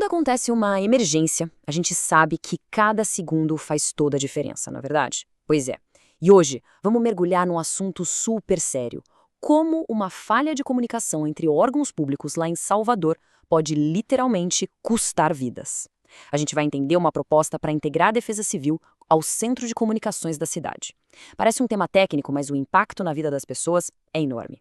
Quando acontece uma emergência, a gente sabe que cada segundo faz toda a diferença, não é verdade? Pois é. E hoje, vamos mergulhar num assunto super sério. Como uma falha de comunicação entre órgãos públicos lá em Salvador pode literalmente custar vidas. A gente vai entender uma proposta para integrar a Defesa Civil ao centro de comunicações da cidade. Parece um tema técnico, mas o impacto na vida das pessoas é enorme.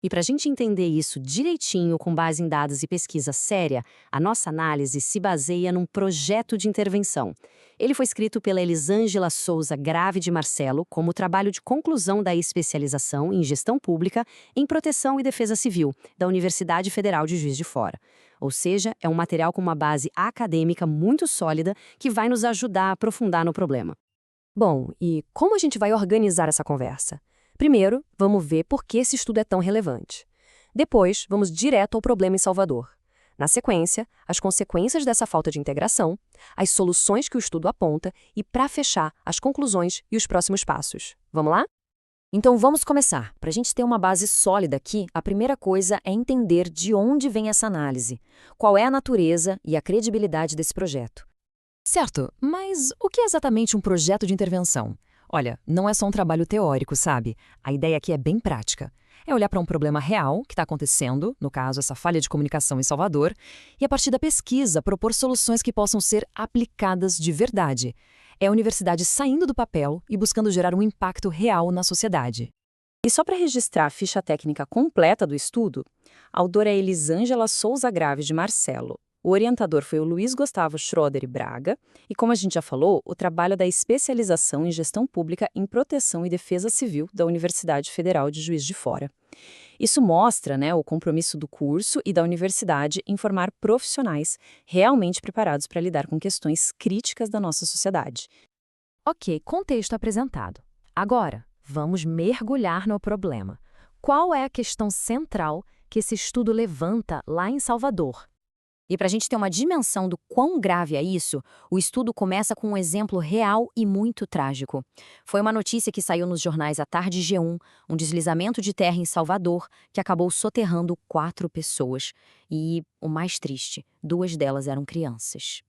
E para a gente entender isso direitinho, com base em dados e pesquisa séria, a nossa análise se baseia num projeto de intervenção. Ele foi escrito pela Elisângela Souza Grave de Marcelo como trabalho de conclusão da especialização em gestão pública em proteção e defesa civil da Universidade Federal de Juiz de Fora. Ou seja, é um material com uma base acadêmica muito sólida que vai nos ajudar a aprofundar no problema. Bom, e como a gente vai organizar essa conversa? Primeiro, vamos ver por que esse estudo é tão relevante. Depois, vamos direto ao problema em Salvador. Na sequência, as consequências dessa falta de integração, as soluções que o estudo aponta e, para fechar, as conclusões e os próximos passos. Vamos lá? Então vamos começar. Para a gente ter uma base sólida aqui, a primeira coisa é entender de onde vem essa análise, qual é a natureza e a credibilidade desse projeto. Certo, mas o que é exatamente um projeto de intervenção? Olha, não é só um trabalho teórico, sabe? A ideia aqui é bem prática. É olhar para um problema real que está acontecendo, no caso, essa falha de comunicação em Salvador, e a partir da pesquisa propor soluções que possam ser aplicadas de verdade. É a universidade saindo do papel e buscando gerar um impacto real na sociedade. E só para registrar a ficha técnica completa do estudo, a autora é Elisângela Souza Grave de Marcelo. O orientador foi o Luiz Gustavo Schroeder e Braga, e como a gente já falou, o trabalho da especialização em gestão pública em proteção e defesa civil da Universidade Federal de Juiz de Fora. Isso mostra, o compromisso do curso e da universidade em formar profissionais realmente preparados para lidar com questões críticas da nossa sociedade. Ok, contexto apresentado. Agora, vamos mergulhar no problema. Qual é a questão central que esse estudo levanta lá em Salvador? E para a gente ter uma dimensão do quão grave é isso, o estudo começa com um exemplo real e muito trágico. Foi uma notícia que saiu nos jornais à tarde G1, um deslizamento de terra em Salvador que acabou soterrando 4 pessoas. E, o mais triste, 2 delas eram crianças.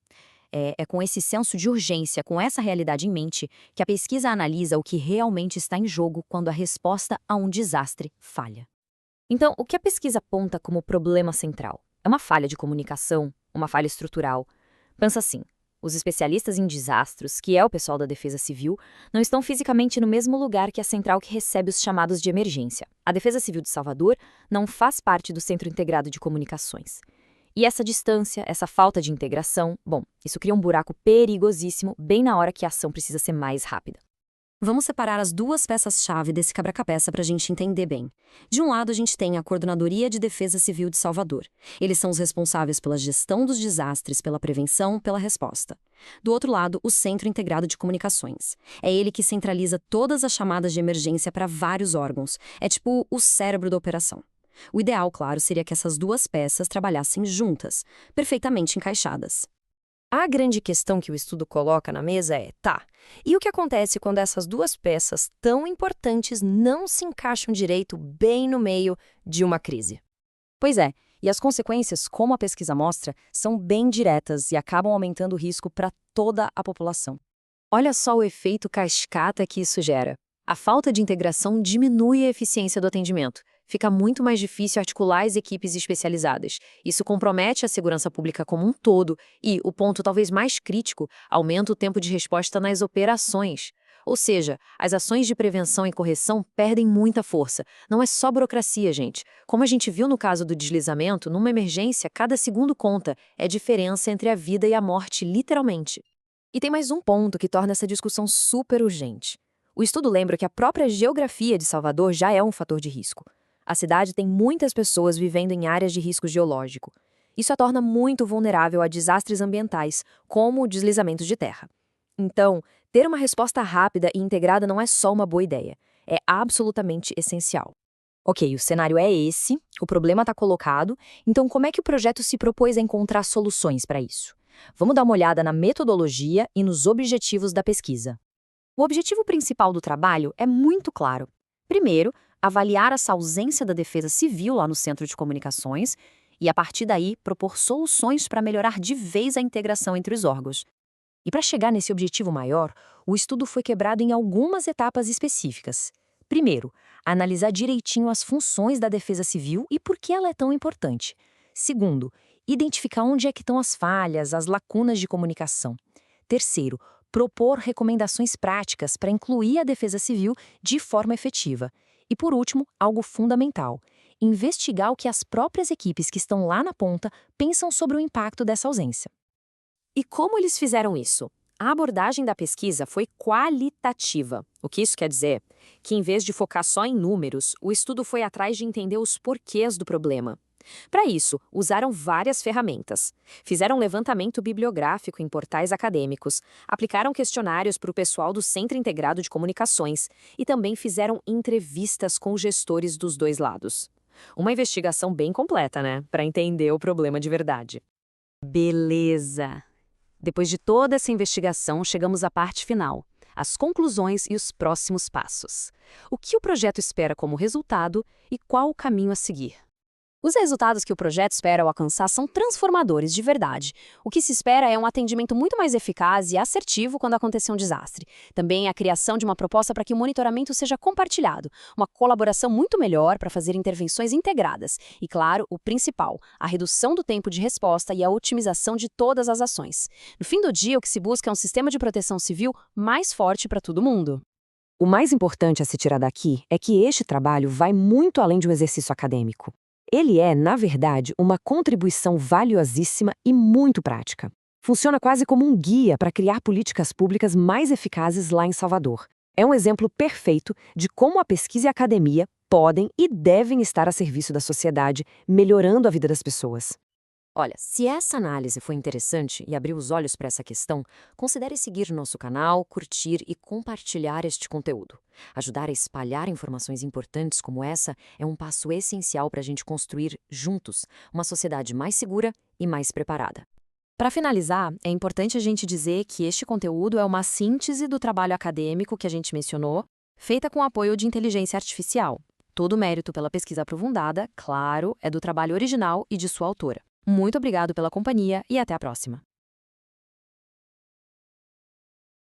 É com esse senso de urgência, com essa realidade em mente, que a pesquisa analisa o que realmente está em jogo quando a resposta a um desastre falha. Então, o que a pesquisa aponta como problema central? É uma falha de comunicação, uma falha estrutural. Pensa assim, os especialistas em desastres, que é o pessoal da Defesa Civil, não estão fisicamente no mesmo lugar que a central que recebe os chamados de emergência. A Defesa Civil de Salvador não faz parte do Centro Integrado de Comunicações. E essa distância, essa falta de integração, isso cria um buraco perigosíssimo bem na hora que a ação precisa ser mais rápida. Vamos separar as 2 peças-chave desse quebra-cabeça para a gente entender bem. De um lado, a gente tem a Coordenadoria de Defesa Civil de Salvador. Eles são os responsáveis pela gestão dos desastres, pela prevenção, pela resposta. Do outro lado, o Centro Integrado de Comunicações. É ele que centraliza todas as chamadas de emergência para vários órgãos. É tipo o cérebro da operação. O ideal, claro, seria que essas 2 peças trabalhassem juntas, perfeitamente encaixadas. A grande questão que o estudo coloca na mesa é, e o que acontece quando essas 2 peças tão importantes não se encaixam direito bem no meio de uma crise? Pois é, e as consequências, como a pesquisa mostra, são bem diretas e acabam aumentando o risco para toda a população. Olha só o efeito cascata que isso gera. A falta de integração diminui a eficiência do atendimento. Fica muito mais difícil articular as equipes especializadas. Isso compromete a segurança pública como um todo e, o ponto talvez mais crítico, aumenta o tempo de resposta nas operações. Ou seja, as ações de prevenção e correção perdem muita força. Não é só burocracia, gente. Como a gente viu no caso do deslizamento, numa emergência, cada segundo conta. É diferença entre a vida e a morte, literalmente. E tem mais um ponto que torna essa discussão super urgente. O estudo lembra que a própria geografia de Salvador já é um fator de risco. A cidade tem muitas pessoas vivendo em áreas de risco geológico. Isso a torna muito vulnerável a desastres ambientais, como deslizamentos de terra. Então, ter uma resposta rápida e integrada não é só uma boa ideia, é absolutamente essencial. Ok, o cenário é esse, o problema está colocado, então como é que o projeto se propôs a encontrar soluções para isso? Vamos dar uma olhada na metodologia e nos objetivos da pesquisa. O objetivo principal do trabalho é muito claro. Primeiro, avaliar essa ausência da defesa civil lá no centro de comunicações e, a partir daí, propor soluções para melhorar de vez a integração entre os órgãos. E para chegar nesse objetivo maior, o estudo foi quebrado em algumas etapas específicas. Primeiro, analisar direitinho as funções da defesa civil e por que ela é tão importante. Segundo, identificar onde é que estão as falhas, as lacunas de comunicação. Terceiro, propor recomendações práticas para incluir a defesa civil de forma efetiva. E por último, algo fundamental: investigar o que as próprias equipes que estão lá na ponta pensam sobre o impacto dessa ausência. E como eles fizeram isso? A abordagem da pesquisa foi qualitativa. O que isso quer dizer? Que, em vez de focar só em números, o estudo foi atrás de entender os porquês do problema. Para isso, usaram várias ferramentas. Fizeram levantamento bibliográfico em portais acadêmicos, aplicaram questionários para o pessoal do Centro Integrado de Comunicações e também fizeram entrevistas com gestores dos dois lados. Uma investigação bem completa, né? Para entender o problema de verdade. Beleza! Depois de toda essa investigação, chegamos à parte final, as conclusões e os próximos passos. O que o projeto espera como resultado e qual o caminho a seguir? Os resultados que o projeto espera alcançar são transformadores de verdade. O que se espera é um atendimento muito mais eficaz e assertivo quando acontecer um desastre. Também a criação de uma proposta para que o monitoramento seja compartilhado, uma colaboração muito melhor para fazer intervenções integradas. E, claro, o principal, a redução do tempo de resposta e a otimização de todas as ações. No fim do dia, o que se busca é um sistema de proteção civil mais forte para todo mundo. O mais importante a se tirar daqui é que este trabalho vai muito além de um exercício acadêmico. Ele é, na verdade, uma contribuição valiosíssima e muito prática. Funciona quase como um guia para criar políticas públicas mais eficazes lá em Salvador. É um exemplo perfeito de como a pesquisa e a academia podem e devem estar a serviço da sociedade, melhorando a vida das pessoas. Olha, se essa análise foi interessante e abriu os olhos para essa questão, considere seguir nosso canal, curtir e compartilhar este conteúdo. Ajudar a espalhar informações importantes como essa é um passo essencial para a gente construir, juntos, uma sociedade mais segura e mais preparada. Para finalizar, é importante a gente dizer que este conteúdo é uma síntese do trabalho acadêmico que a gente mencionou, feita com apoio de inteligência artificial. Todo o mérito pela pesquisa aprofundada, claro, é do trabalho original e de sua autora. Muito obrigado pela companhia e até a próxima.